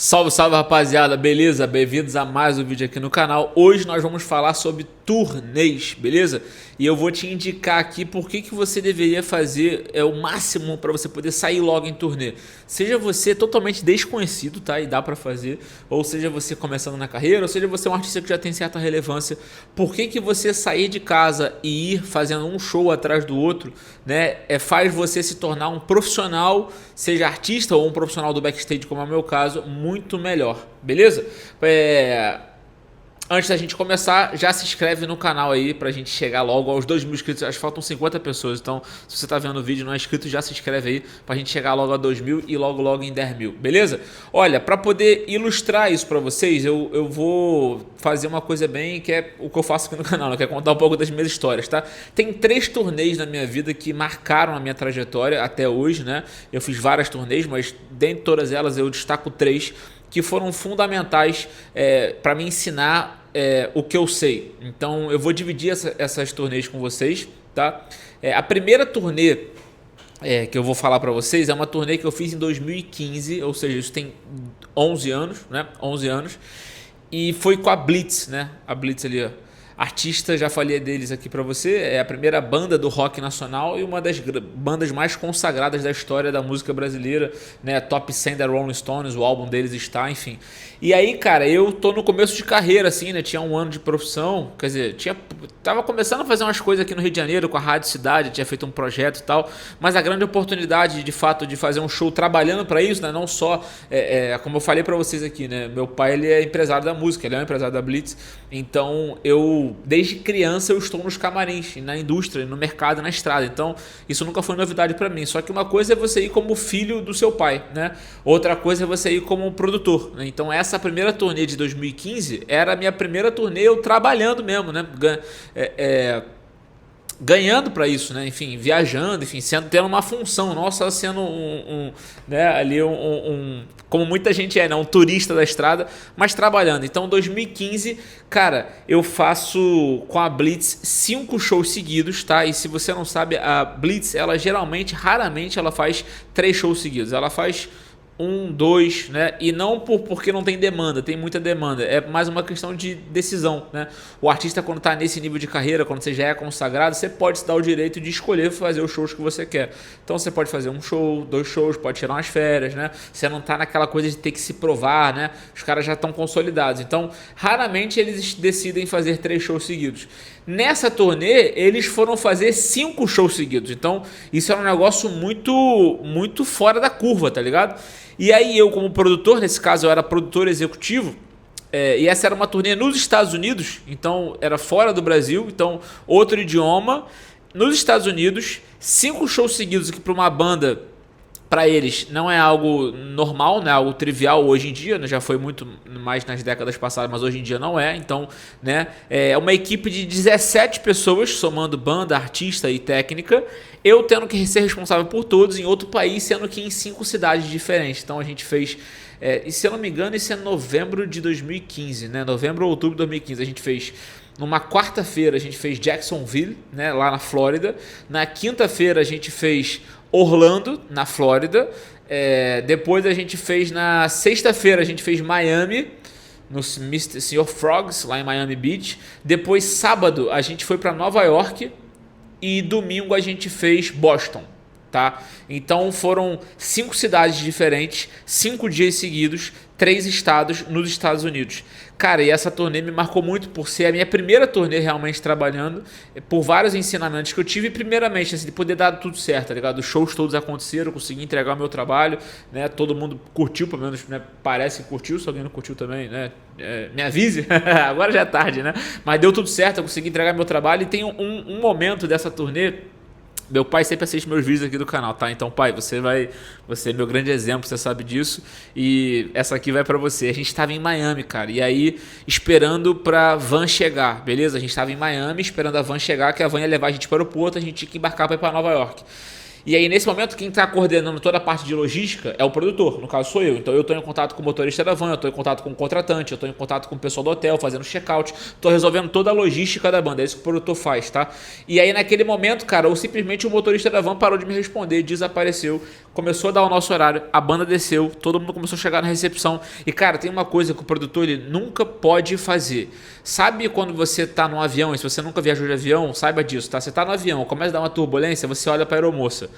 Salve, salve rapaziada, beleza? Bem-vindos a mais um vídeo aqui no canal. Hoje nós vamos falar sobre turnês, beleza? E eu vou te indicar aqui por que você deveria fazer o máximo para você poder sair logo em turnê. Seja você totalmente desconhecido, tá? E dá para fazer, ou seja você começando na carreira, ou seja você um artista que já tem certa relevância. Por que você sair de casa e ir fazendo um show atrás do outro, né? Faz você se tornar um profissional, seja artista ou um profissional do backstage, como é o meu caso, muito melhor, beleza? Antes da gente começar, já se inscreve no canal aí pra gente chegar logo aos 2.000 inscritos. Acho que faltam 50 pessoas, então se você tá vendo o vídeo e não é inscrito, já se inscreve aí pra gente chegar logo a 2.000 e logo em 10.000, beleza? Olha, pra poder ilustrar isso pra vocês, eu vou fazer uma coisa bem que é o que eu faço aqui no canal, né? Que é contar um pouco das minhas histórias, tá? Tem 3 turnês na minha vida que marcaram a minha trajetória até hoje, né? Eu fiz várias turnês, mas dentre todas elas eu destaco 3 que foram fundamentais para me ensinar o que eu sei. Então eu vou dividir essas turnês com vocês, tá? A primeira turnê que eu vou falar para vocês é uma turnê que eu fiz em 2015, ou seja, isso tem 11 anos, né? 11 anos. E foi com a Blitz, né? A Blitz ali, ó. Artista, já falei deles aqui pra você, é a primeira banda do rock nacional e uma das bandas mais consagradas da história da música brasileira, né? Top 100 da Rolling Stones, o álbum deles está, enfim. E aí, cara, eu tô no começo de carreira, assim, né? Tinha um ano de profissão, quer dizer, tava começando a fazer umas coisas aqui no Rio de Janeiro com a Rádio Cidade, tinha feito um projeto e tal, mas a grande oportunidade, de fato, de fazer um show trabalhando pra isso, né? Não só, como eu falei pra vocês aqui, né? Meu pai, ele é empresário da música, ele é um empresário da Blitz, então desde criança eu estou nos camarins, na indústria, no mercado, na estrada. Então, isso nunca foi novidade para mim. Só que uma coisa é você ir como filho do seu pai, né? Outra coisa é você ir como produtor, né? Então, essa primeira turnê de 2015 era a minha primeira turnê eu trabalhando mesmo, né? Ganhando para isso, né? Enfim, viajando, enfim, tendo uma função, não só sendo como muita gente né? Um turista da estrada, mas trabalhando. Então, 2015, cara, eu faço com a Blitz 5 shows seguidos, tá? E se você não sabe, a Blitz, ela geralmente, raramente, ela faz 3 shows seguidos. Ela faz 1, 2, né? E não porque não tem demanda, tem muita demanda. É mais uma questão de decisão, né? O artista, quando tá nesse nível de carreira, quando você já é consagrado, você pode se dar o direito de escolher fazer os shows que você quer. Então você pode fazer um show, 2 shows, pode tirar umas férias, né? Você não tá naquela coisa de ter que se provar, né? Os caras já estão consolidados. Então, raramente eles decidem fazer 3 shows seguidos. Nessa turnê, eles foram fazer 5 shows seguidos. Então, isso era um negócio muito fora da curva, tá ligado? E aí eu, como produtor, nesse caso eu era produtor executivo, e essa era uma turnê nos Estados Unidos, então era fora do Brasil, então outro idioma, nos Estados Unidos, 5 shows seguidos aqui para uma banda. Para eles não é algo normal, né? Algo trivial hoje em dia, né? Já foi muito mais nas décadas passadas, mas hoje em dia não é. Então, né? É uma equipe de 17 pessoas, somando banda, artista e técnica. Eu tendo que ser responsável por todos em outro país, sendo que em 5 cidades diferentes. Então a gente fez, e se eu não me engano, isso é novembro de 2015, né? Novembro ou outubro de 2015. A gente fez numa quarta-feira, a gente fez Jacksonville, né? Lá na Flórida. Na quinta-feira a gente fez Orlando, na Flórida. Depois a gente fez na sexta-feira, a gente fez Miami, no Sr. Frogs, lá em Miami Beach. Depois, sábado, a gente foi para Nova York. E domingo a gente fez Boston, tá? Então foram 5 cidades diferentes, 5 dias seguidos, 3 estados nos Estados Unidos. Cara, e essa turnê me marcou muito por ser a minha primeira turnê realmente trabalhando, por vários ensinamentos que eu tive, primeiramente, assim, de poder dar tudo certo, tá ligado? Os shows todos aconteceram, eu consegui entregar o meu trabalho, né? Todo mundo curtiu, pelo menos, né? Parece que curtiu, se alguém não curtiu também, né? Me avise, agora já é tarde, né? Mas deu tudo certo, eu consegui entregar meu trabalho e tem um momento dessa turnê. Meu pai sempre assiste meus vídeos aqui do canal, tá? Então, pai, você é meu grande exemplo, você sabe disso. E essa aqui vai pra você. A gente tava em Miami, cara. E aí, esperando pra van chegar, beleza? A gente tava em Miami, esperando a van chegar, que a van ia levar a gente para o aeroporto, a gente tinha que embarcar pra ir pra Nova York. E aí, nesse momento, quem está coordenando toda a parte de logística é o produtor, no caso sou eu. Então eu estou em contato com o motorista da van, eu estou em contato com o contratante, eu estou em contato com o pessoal do hotel, fazendo check-out, estou resolvendo toda a logística da banda, é isso que o produtor faz, tá? E aí naquele momento, cara, ou simplesmente o motorista da van parou de me responder, desapareceu, começou a dar o nosso horário, a banda desceu, todo mundo começou a chegar na recepção. E cara, tem uma coisa que o produtor ele nunca pode fazer. Sabe quando você tá no avião, e se você nunca viajou de avião, saiba disso, tá? Você tá no avião, começa a dar uma turbulência, você olha para a aeromoça.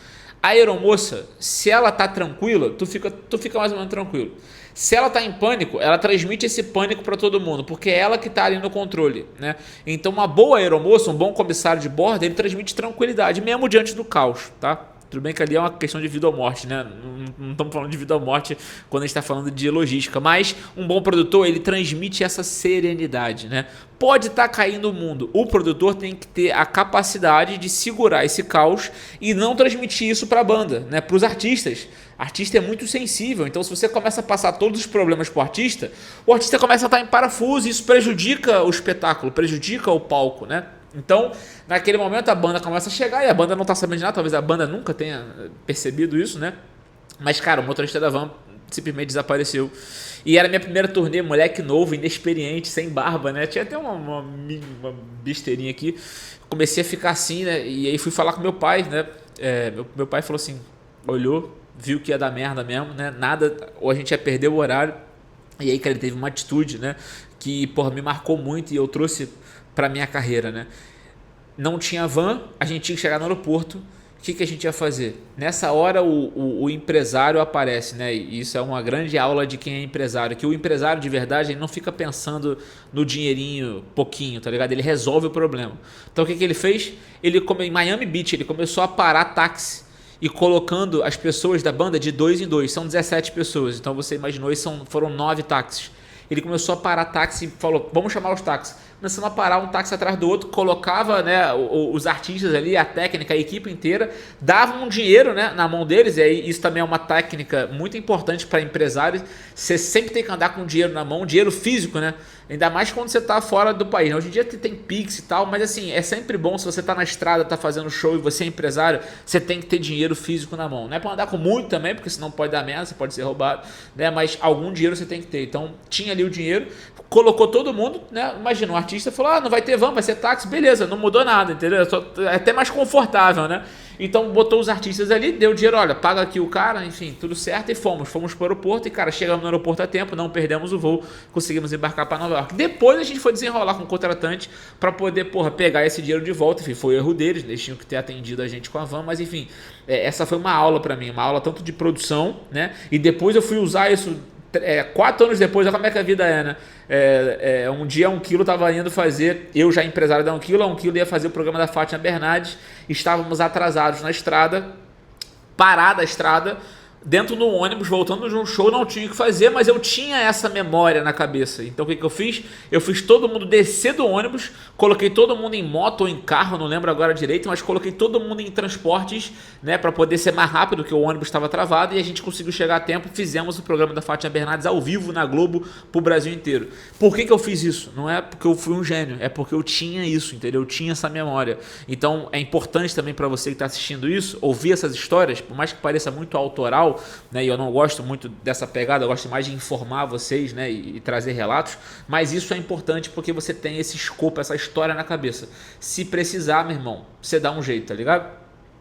A aeromoça, se ela tá tranquila, tu fica mais ou menos tranquilo. Se ela tá em pânico, ela transmite esse pânico para todo mundo, porque é ela que tá ali no controle, né? Então uma boa aeromoça, um bom comissário de bordo, ele transmite tranquilidade, mesmo diante do caos, tá? Tudo bem que ali é uma questão de vida ou morte, né? Não estamos falando de vida ou morte quando a gente está falando de logística, mas um bom produtor, ele transmite essa serenidade, né? Pode estar caindo o mundo, o produtor tem que ter a capacidade de segurar esse caos e não transmitir isso para a banda, né? Para os artistas. Artista é muito sensível, então se você começa a passar todos os problemas para o artista começa a estar em parafuso e isso prejudica o espetáculo, prejudica o palco, né? Então, naquele momento a banda começa a chegar e a banda não tá sabendo de nada, talvez a banda nunca tenha percebido isso, né? Mas, cara, o motorista da van simplesmente desapareceu. E era minha primeira turnê, moleque novo, inexperiente, sem barba, né? Tinha até uma besteirinha aqui. Comecei a ficar assim, né? E aí fui falar com meu pai, né? Meu pai falou assim, olhou, viu que ia dar merda mesmo, né? Nada, ou a gente ia perder o horário. E aí, cara, ele teve uma atitude, né? Que, porra, me marcou muito e eu trouxe para minha carreira, né? Não tinha van, a gente tinha que chegar no aeroporto. O que a gente ia fazer? Nessa hora o empresário aparece, né? E isso é uma grande aula de quem é empresário, que o empresário de verdade ele não fica pensando no dinheirinho pouquinho, tá ligado? Ele resolve o problema. Então o que ele fez? Em Miami Beach ele começou a parar táxi e colocando as pessoas da banda de 2 em 2. São 17 pessoas, então você imaginou, foram 9 táxis. Ele começou a parar táxi e falou, vamos chamar os táxis. Começando a parar um táxi atrás do outro, colocava, né, os artistas ali, a técnica, a equipe inteira, davam um dinheiro, né, na mão deles, e aí isso também é uma técnica muito importante para empresários, você sempre tem que andar com dinheiro na mão, dinheiro físico, né, ainda mais quando você está fora do país. Hoje em dia tem Pix e tal, mas assim, é sempre bom se você está na estrada, está fazendo show e você é empresário, você tem que ter dinheiro físico na mão. Não é para andar com muito também, porque senão pode dar merda, você pode ser roubado, né, mas algum dinheiro você tem que ter. Então tinha ali o dinheiro, colocou todo mundo, né, imagina, um artista falou, não vai ter van, vai ser táxi, beleza, não mudou nada, entendeu? É até mais confortável, né? Então botou os artistas ali, deu dinheiro, olha, paga aqui o cara, enfim, tudo certo e fomos para o aeroporto e, cara, chegamos no aeroporto a tempo, não perdemos o voo, conseguimos embarcar para Nova York. Depois a gente foi desenrolar com o contratante para poder, pegar esse dinheiro de volta, enfim, foi erro deles, eles tinham que ter atendido a gente com a van, mas enfim, essa foi uma aula para mim, uma aula tanto de produção, né? E depois eu fui usar isso 4 anos depois, olha como é que a vida é, né? Um dia a 1 Quilo estava indo fazer, eu já empresário da 1 Quilo, a 1 Quilo ia fazer o programa da Fátima Bernardes, estávamos atrasados na estrada, parada a estrada, dentro do ônibus, voltando de um show, não tinha o que fazer, mas eu tinha essa memória na cabeça. Então o que eu fiz? Eu fiz todo mundo descer do ônibus, coloquei todo mundo em moto ou em carro, não lembro agora direito, mas coloquei todo mundo em transportes, né, para poder ser mais rápido, que o ônibus estava travado, e a gente conseguiu chegar a tempo, fizemos o programa da Fátima Bernardes ao vivo na Globo pro Brasil inteiro. Por que eu fiz isso? Não é porque eu fui um gênio, é porque eu tinha isso, entendeu? Eu tinha essa memória. Então é importante também para você que está assistindo isso, ouvir essas histórias, por mais que pareça muito autoral, né, e eu não gosto muito dessa pegada, eu gosto mais de informar vocês, né, e trazer relatos, mas isso é importante porque você tem esse escopo, essa história na cabeça. Se precisar, meu irmão, você dá um jeito, tá ligado?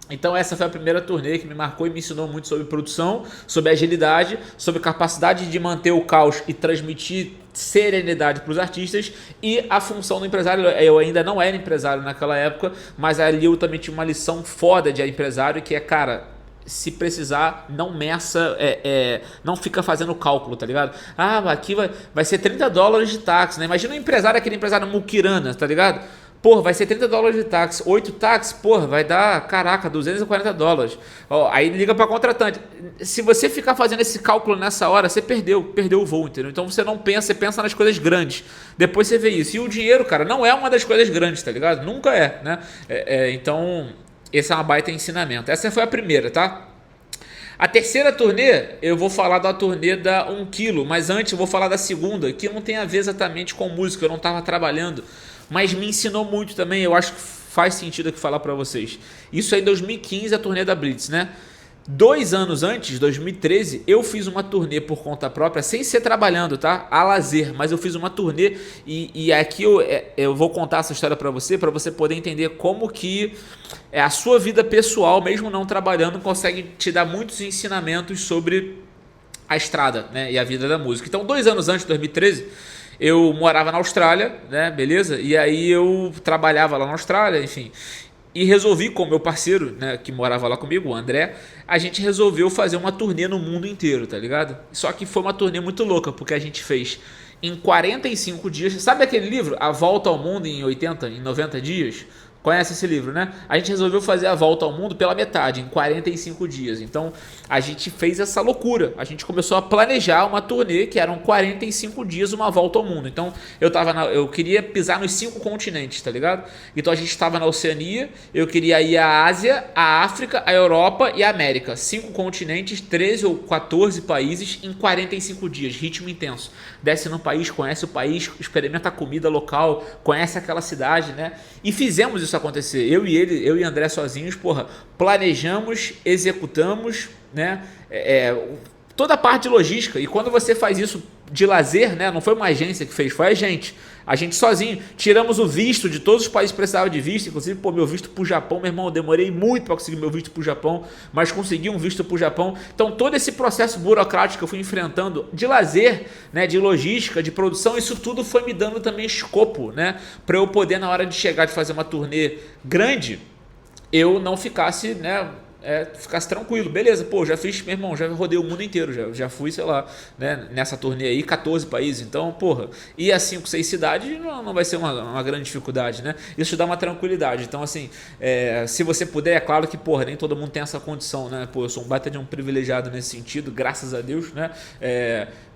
Então essa foi a primeira turnê que me marcou e me ensinou muito sobre produção, sobre agilidade, sobre capacidade de manter o caos e transmitir serenidade para os artistas, e a função do empresário. Eu ainda não era empresário naquela época, mas ali eu também tinha uma lição foda de empresário, que é, cara, se precisar, não meça, não fica fazendo cálculo, tá ligado? Aqui vai ser $30 de táxi, né? Imagina um empresário, aquele empresário muquirana, tá ligado? Porra, vai ser $30 de táxi, 8 táxis, porra, vai dar, caraca, $240. Aí liga para contratante. Se você ficar fazendo esse cálculo nessa hora, você perdeu o voo, entendeu? Então você não pensa, você pensa nas coisas grandes. Depois você vê isso. E o dinheiro, cara, não é uma das coisas grandes, tá ligado? Nunca é, né? Então, esse é uma baita ensinamento. Essa foi a primeira, tá? A terceira turnê, eu vou falar da turnê da 1 Quilo, mas antes eu vou falar da segunda, que não tem a ver exatamente com música, eu não estava trabalhando, mas me ensinou muito também. Eu acho que faz sentido aqui falar para vocês. Isso aí em 2015, a turnê da Blitz, né? 2 anos antes, 2013, eu fiz uma turnê por conta própria, sem ser trabalhando, tá? A lazer, mas eu fiz uma turnê e aqui eu vou contar essa história para você poder entender como que a sua vida pessoal, mesmo não trabalhando, consegue te dar muitos ensinamentos sobre a estrada, né? E a vida da música. Então, 2 anos antes, 2013, eu morava na Austrália, né? Beleza? E aí eu trabalhava lá na Austrália, enfim. E resolvi, com meu parceiro, né, que morava lá comigo, o André, a gente resolveu fazer uma turnê no mundo inteiro, tá ligado? Só que foi uma turnê muito louca, porque a gente fez em 45 dias. Sabe aquele livro, A Volta ao Mundo em 90 dias? Conhece esse livro, né? A gente resolveu fazer a volta ao mundo pela metade, em 45 dias. Então, a gente fez essa loucura. A gente começou a planejar uma turnê que eram 45 dias, uma volta ao mundo. Então, eu queria pisar nos 5 continentes, tá ligado? Então, a gente estava na Oceania, eu queria ir à Ásia, à África, à Europa e à América. 5 continentes, 13 ou 14 países em 45 dias, ritmo intenso. Desce no país, conhece o país, experimenta a comida local, conhece aquela cidade, né? E fizemos isso acontecer. Eu e André sozinhos, porra, planejamos, executamos, né? Toda a parte de logística. E quando você faz isso de lazer, né? Não foi uma agência que fez, foi a gente. A gente sozinho. Tiramos o visto de todos os países que precisavam de visto. Inclusive, pô, meu visto pro Japão, meu irmão, eu demorei muito para conseguir meu visto pro Japão, mas consegui um visto pro Japão. Então, todo esse processo burocrático que eu fui enfrentando de lazer, né? De logística, de produção, isso tudo foi me dando também escopo, né? Para eu poder, na hora de chegar de fazer uma turnê grande, eu não ficasse, né? Ficasse tranquilo, beleza, pô, já fiz, meu irmão, já rodei o mundo inteiro, já fui, sei lá, né, nessa turnê aí, 14 países, então, porra, ir a 5, 6 cidades não vai ser uma grande dificuldade, né, isso dá uma tranquilidade. Então, assim, se você puder, é claro que, porra, nem todo mundo tem essa condição, né, pô, eu sou um baita de um privilegiado nesse sentido, graças a Deus, né,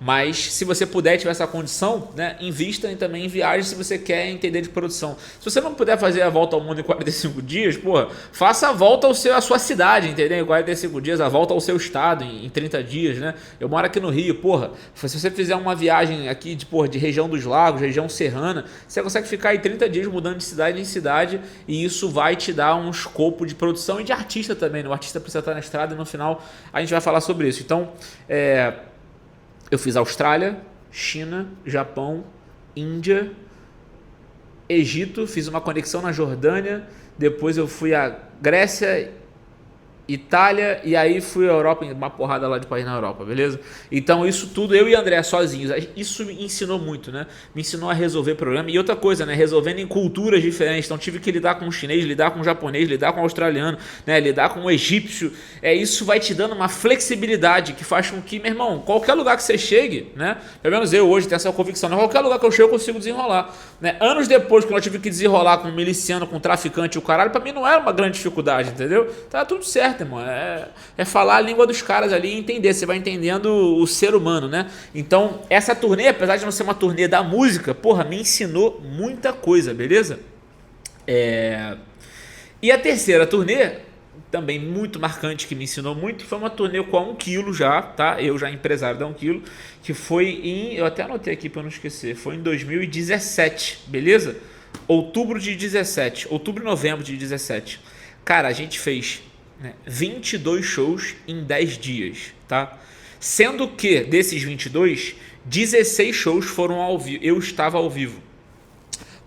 mas se você puder e tiver essa condição, né, invista também em viagens se você quer entender de produção. Se você não puder fazer a volta ao mundo em 45 dias, porra, faça a volta à sua cidade, entendeu? Em 45 dias, a volta ao seu estado em 30 dias, né? Eu moro aqui no Rio, porra. Se você fizer uma viagem aqui de região dos lagos, região serrana, você consegue ficar aí 30 dias mudando de cidade em cidade e isso vai te dar um escopo de produção e de artista também, né? O artista precisa estar na estrada e no final a gente vai falar sobre isso. Então, eu fiz Austrália, China, Japão, Índia, Egito, fiz uma conexão na Jordânia, depois eu fui à Grécia, Itália, e aí fui à Europa, uma porrada lá de país na Europa, beleza? Então isso tudo eu e André sozinhos, isso me ensinou muito, né? Me ensinou a resolver problema. E outra coisa, né? Resolvendo em culturas diferentes. Então tive que lidar com o chinês, lidar com o japonês, lidar com o australiano, né? Lidar com o egípcio. Isso vai te dando uma flexibilidade que faz com que, meu irmão, qualquer lugar que você chegue, né? Pelo menos eu hoje tenho essa convicção, né? Qualquer lugar que eu chego eu consigo desenrolar, né? Anos depois, quando eu tive que desenrolar com um miliciano, com um traficante e o caralho, pra mim não era uma grande dificuldade, entendeu? Tá tudo certo, irmão. É falar a língua dos caras ali e entender. Você vai entendendo o ser humano, né? Então, essa turnê, apesar de não ser uma turnê da música, porra, me ensinou muita coisa, beleza? E a terceira turnê, também muito marcante, que me ensinou muito, foi uma turnê com a 1 kg já, tá? Eu já empresário da 1 kg, que foi eu até anotei aqui pra não esquecer, foi em 2017, beleza? Outubro e novembro de 17. Cara, a gente fez 22 shows em 10 dias, tá? Sendo que desses 22, 16 shows foram ao vivo. Eu estava ao vivo.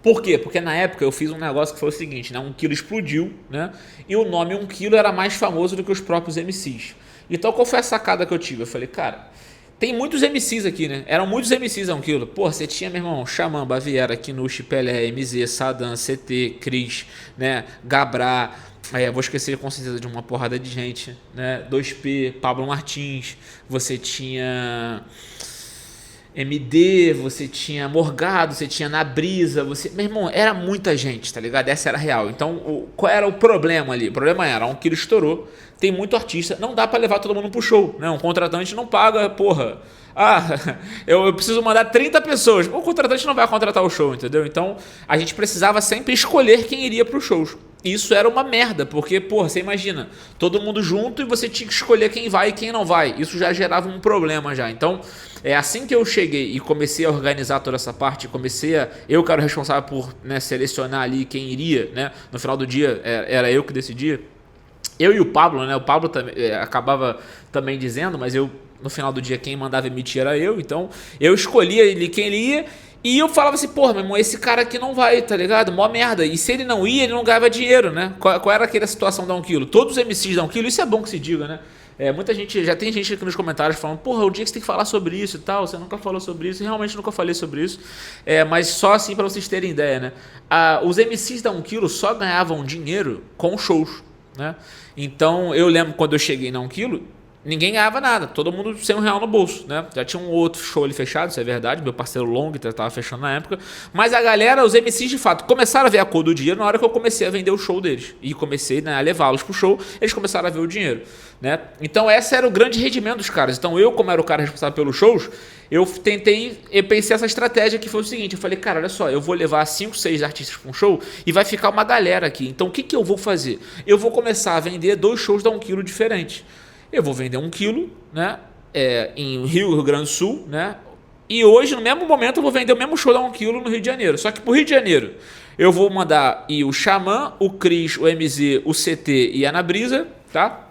Por quê? Porque na época eu fiz um negócio que foi o seguinte, né? 1 kg explodiu, né? E o nome 1 kg era mais famoso do que os próprios MCs. Então qual foi a sacada que eu tive? Eu falei, cara, tem muitos MCs aqui, né? Eram muitos MCs a 1 kg. Pô, você tinha, meu irmão, Xamã, Baviera, Kinushi, Pelé, MZ, Saddam, CT, Cris, né? Gabrá. Vou esquecer com certeza de uma porrada de gente, né? 2P, Pablo Martins, você tinha MD, você tinha Morgado, você tinha Na Brisa, meu irmão, era muita gente, tá ligado? Essa era a real. Então, qual era o problema ali? O problema era, 1 kg estourou, tem muito artista, não dá pra levar todo mundo pro show, né? Um contratante não paga, porra. Eu preciso mandar 30 pessoas. O contratante não vai contratar o show, entendeu? Então, a gente precisava sempre escolher quem iria para os shows. isso era uma merda, porque, porra, você imagina, todo mundo junto e você tinha que escolher quem vai e quem não vai. Isso já gerava um problema já. Então, assim que eu cheguei e comecei a organizar toda essa parte, eu que era o responsável por, né, selecionar ali quem iria, né? No final do dia, era eu que decidia. Eu e o Pablo, né? O Pablo também, acabava também dizendo, mas no final do dia, quem mandava emitir era eu. Então, eu escolhia ele, quem ele ia. E eu falava assim, porra, meu irmão, esse cara aqui não vai, tá ligado? Mó merda. E se ele não ia, ele não ganhava dinheiro, né? Qual era aquela situação da 1 kg? Todos os MCs da 1 kg, isso é bom que se diga, né? Muita gente, já tem gente aqui nos comentários falando, porra, o dia que você tem que falar sobre isso e tal, você nunca falou sobre isso, e realmente nunca falei sobre isso. Mas só assim pra vocês terem ideia, né? Os MCs da 1 kg só ganhavam dinheiro com shows, né? Então, eu lembro quando eu cheguei na 1 kg, ninguém ganhava nada, todo mundo sem R$1 no bolso, né? Já tinha um outro show ali fechado, isso é verdade, meu parceiro Long estava fechando na época, mas a galera, os MCs de fato, começaram a ver a cor do dinheiro na hora que eu comecei a vender o show deles, e comecei, né, a levá-los pro show, eles começaram a ver o dinheiro, né? Então esse era o grande rendimento dos caras. Então eu, como era o cara responsável pelos shows, eu pensei essa estratégia que foi o seguinte, eu falei, cara, olha só, eu vou levar 5, 6 artistas para um show e vai ficar uma galera aqui, então o que eu vou fazer? Eu vou começar a vender 2 shows da 1 kg diferentes. Eu vou vender 1 kg, né, em Rio Grande do Sul, né, e hoje, no mesmo momento, eu vou vender o mesmo show da 1 kg no Rio de Janeiro. Só que pro Rio de Janeiro, eu vou mandar o Xamã, o Cris, o MZ, o CT e a Ana Brisa, tá?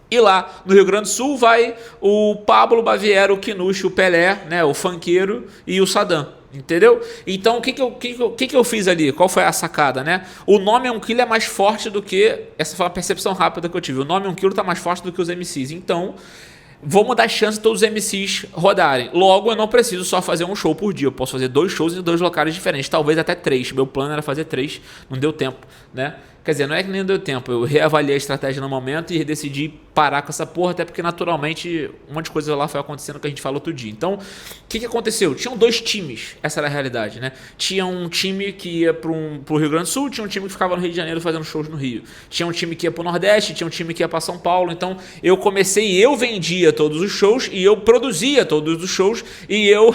E lá no Rio Grande do Sul vai o Pablo, o Baviera, o Kinush, o Pelé, né, o Funkeiro e o Saddam. Entendeu? Então, o que eu fiz ali? Qual foi a sacada, né? O nome 1 kg é mais forte do que... Essa foi uma percepção rápida que eu tive. O nome 1 kg tá mais forte do que os MCs. Então, vamos dar chance de todos os MCs rodarem. Logo, eu não preciso só fazer um show por dia. Eu posso fazer 2 shows em 2 locais diferentes. Talvez até 3. Meu plano era fazer 3. Não deu tempo, né? Quer dizer, não é que nem deu tempo. Eu reavaliei a estratégia no momento e decidi parar com essa porra, até porque naturalmente um monte de coisa lá foi acontecendo que a gente falou outro dia. Então, o que aconteceu? Tinham 2 times, essa era a realidade, né? Tinha um time que ia pro Rio Grande do Sul, tinha um time que ficava no Rio de Janeiro fazendo shows no Rio. Tinha um time que ia pro Nordeste, tinha um time que ia pra São Paulo. Então, eu vendia todos os shows e eu produzia todos os shows e eu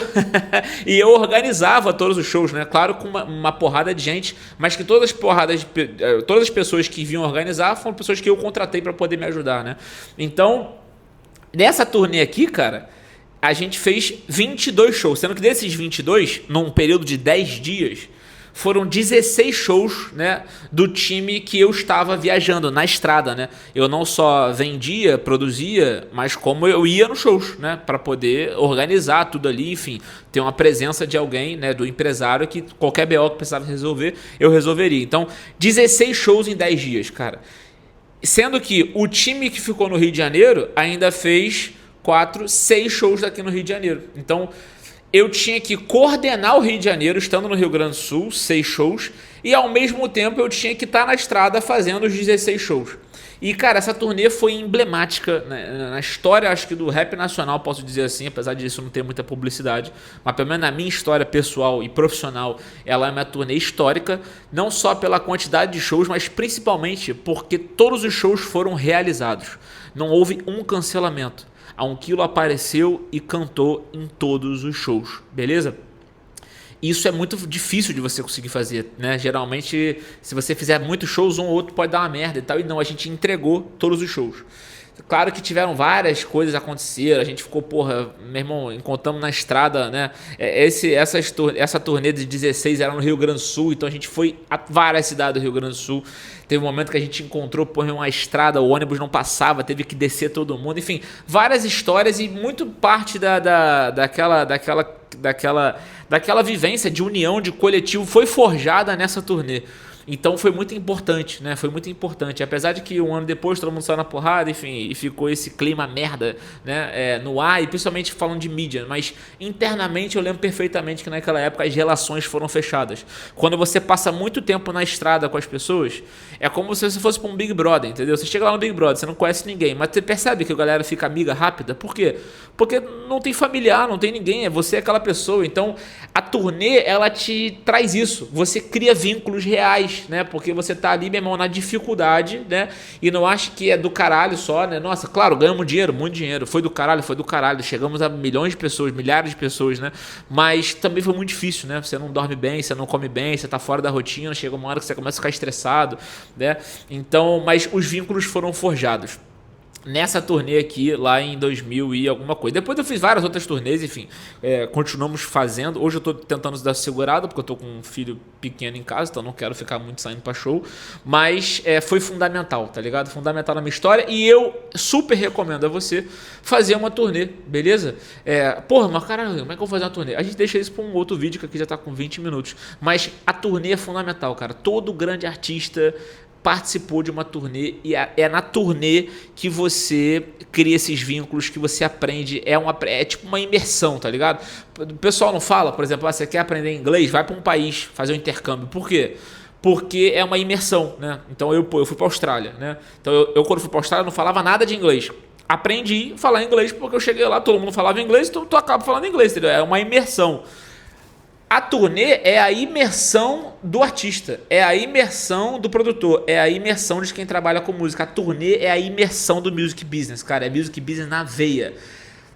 organizava todos os shows, né? Claro, com uma porrada de gente, mas que todas as pessoas que vinham organizar foram pessoas que eu contratei para poder me ajudar, né? Então, nessa turnê aqui, cara, a gente fez 22 shows, sendo que desses 22, num período de 10 dias, foram 16 shows, né, do time que eu estava viajando na estrada, né? Eu não só vendia, produzia, mas como eu ia nos shows, né, para poder organizar tudo ali, enfim, ter uma presença de alguém, né, do empresário que qualquer BO que precisava resolver, eu resolveria. Então, 16 shows em 10 dias, cara. Sendo que o time que ficou no Rio de Janeiro ainda fez 6 shows daqui no Rio de Janeiro. Então, eu tinha que coordenar o Rio de Janeiro, estando no Rio Grande do Sul, 6 shows, e ao mesmo tempo eu tinha que estar na estrada fazendo os 16 shows. E, cara, essa turnê foi emblemática, né, na história, acho que do rap nacional, posso dizer assim, apesar disso não ter muita publicidade, mas pelo menos na minha história pessoal e profissional, ela é uma turnê histórica, não só pela quantidade de shows, mas principalmente porque todos os shows foram realizados. Não houve um cancelamento. A 1 kg apareceu e cantou em todos os shows, beleza? Isso é muito difícil de você conseguir fazer, né? Geralmente, se você fizer muitos shows, um ou outro pode dar uma merda e tal. E não, a gente entregou todos os shows. Claro que tiveram várias coisas aconteceram, a gente ficou, porra, meu irmão, encontramos na estrada, né? Essa turnê de 16 era no Rio Grande do Sul, então a gente foi a várias cidades do Rio Grande do Sul. Teve um momento que a gente encontrou, porra, uma estrada, o ônibus não passava, teve que descer todo mundo, enfim, várias histórias e muito parte daquela vivência de união, de coletivo, foi forjada nessa turnê. Então foi muito importante, né? Foi muito importante. Apesar de que um ano depois todo mundo saiu na porrada, enfim, e ficou esse clima merda, né? No ar, e principalmente falando de mídia. Mas internamente eu lembro perfeitamente que naquela época as relações foram fechadas. Quando você passa muito tempo na estrada com as pessoas, é como se você fosse para um Big Brother, entendeu? Você chega lá no Big Brother, você não conhece ninguém, mas você percebe que a galera fica amiga rápida. Por quê? Porque não tem familiar, não tem ninguém, você é aquela pessoa. Então a turnê, ela te traz isso. Você cria vínculos reais. faz, né? Porque você tá ali, meu irmão, na dificuldade, né? E não acha que é do caralho só, né? Nossa, claro, ganhamos dinheiro, muito dinheiro. Foi do caralho, foi do caralho. Chegamos a milhões de pessoas, milhares de pessoas, né? Mas também foi muito difícil, né? Você não dorme bem, você não come bem, você tá fora da rotina, chega uma hora que você começa a ficar estressado, né? Então, mas os vínculos foram forjados nessa turnê aqui, lá em 2000 e alguma coisa. Depois eu fiz várias outras turnês, enfim, continuamos fazendo. Hoje eu tô tentando dar segurada, porque eu tô com um filho pequeno em casa, então não quero ficar muito saindo pra show. Mas foi fundamental, tá ligado? Fundamental na minha história. E eu super recomendo a você fazer uma turnê, beleza? Porra, mas caralho, como é que eu vou fazer uma turnê? A gente deixa isso pra um outro vídeo, que aqui já tá com 20 minutos. Mas a turnê é fundamental, cara. Todo grande artista participou de uma turnê e é na turnê que você cria esses vínculos, que você aprende, é tipo uma imersão, tá ligado? O pessoal não fala, por exemplo, você quer aprender inglês, vai para um país fazer um intercâmbio. Por quê? Porque é uma imersão, né? Então eu fui para a Austrália, né? Então eu quando fui para a Austrália não falava nada de inglês. Aprendi a falar inglês porque eu cheguei lá, todo mundo falava inglês, então tu acaba falando inglês, entendeu? É uma imersão. A turnê é a imersão do artista, é a imersão do produtor, é a imersão de quem trabalha com música. A turnê é a imersão do music business, cara. É music business na veia.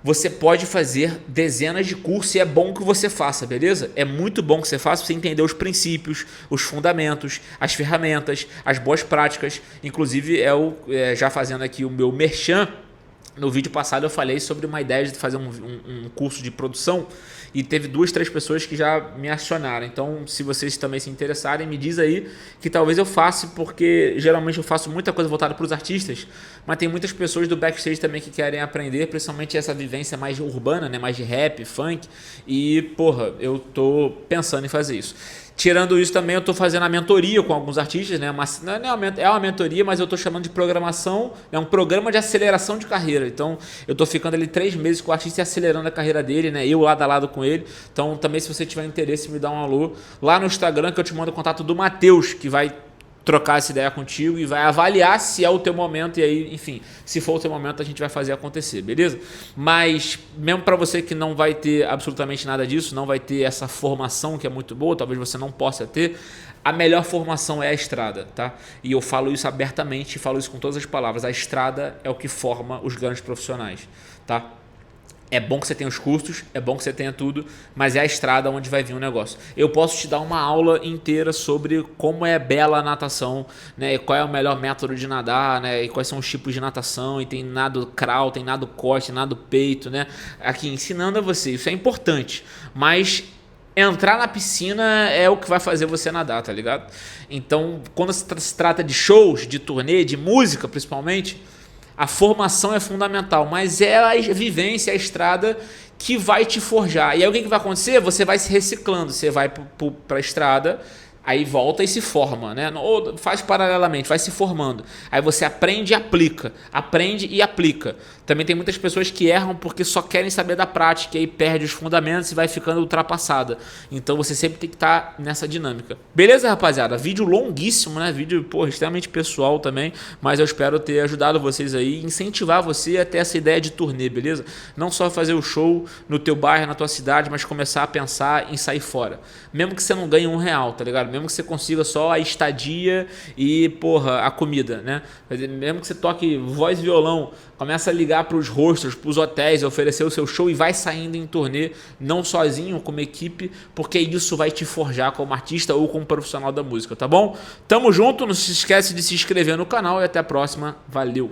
Você pode fazer dezenas de cursos e é bom que você faça, beleza? É muito bom que você faça para você entender os princípios, os fundamentos, as ferramentas, as boas práticas. Inclusive, já fazendo aqui o meu merchan, no vídeo passado eu falei sobre uma ideia de fazer um curso de produção e teve 2, 3 pessoas que já me acionaram. Então, se vocês também se interessarem, me diz aí que talvez eu faça, porque geralmente eu faço muita coisa voltada para os artistas, mas tem muitas pessoas do backstage também que querem aprender, principalmente essa vivência mais urbana, né, mais de rap, funk, e porra, eu tô pensando em fazer isso. Tirando isso também, eu estou fazendo a mentoria com alguns artistas, né? É uma mentoria, mas eu estou chamando de programação, é um programa de aceleração de carreira. Então, eu estou ficando ali 3 meses com o artista e acelerando a carreira dele, né? Eu lado a lado com ele. Então, também, se você tiver interesse, me dá um alô lá no Instagram, que eu te mando o contato do Matheus, que vai trocar essa ideia contigo e vai avaliar se é o teu momento, e aí, enfim, se for o teu momento, a gente vai fazer acontecer, beleza? Mas mesmo para você que não vai ter absolutamente nada disso, não vai ter essa formação que é muito boa, talvez você não possa ter, a melhor formação é a estrada, tá? E eu falo isso abertamente, falo isso com todas as palavras. A estrada é o que forma os grandes profissionais, tá? É bom que você tenha os cursos, é bom que você tenha tudo, mas é a estrada onde vai vir o negócio. Eu posso te dar uma aula inteira sobre como é bela a natação, né? E qual é o melhor método de nadar, né? E quais são os tipos de natação, e tem nado crawl, tem nado coste, nado peito, né? Aqui ensinando a você, isso é importante, mas entrar na piscina é o que vai fazer você nadar, tá ligado? Então, quando se trata de shows, de turnê, de música principalmente, a formação é fundamental, mas é a vivência, a estrada que vai te forjar. E aí o que vai acontecer? Você vai se reciclando, você vai para a estrada, aí volta e se forma, né? Ou faz paralelamente, vai se formando. Aí você aprende e aplica. Também tem muitas pessoas que erram porque só querem saber da prática e aí perde os fundamentos e vai ficando ultrapassada. Então você sempre tem que estar nessa dinâmica. Beleza, rapaziada? Vídeo longuíssimo, né? Vídeo, porra, extremamente pessoal também, mas eu espero ter ajudado vocês aí, incentivar você a ter essa ideia de turnê, beleza? Não só fazer o show no teu bairro, na tua cidade, mas começar a pensar em sair fora. Mesmo que você não ganhe R$1, tá ligado? Mesmo que você consiga só a estadia e, porra, a comida, né? Mesmo que você toque voz e violão, começa a ligar para os hostels, para os hotéis, oferecer o seu show e vai saindo em turnê, não sozinho, como equipe, porque isso vai te forjar como artista ou como profissional da música, tá bom? Tamo junto, não se esquece de se inscrever no canal e até a próxima. Valeu!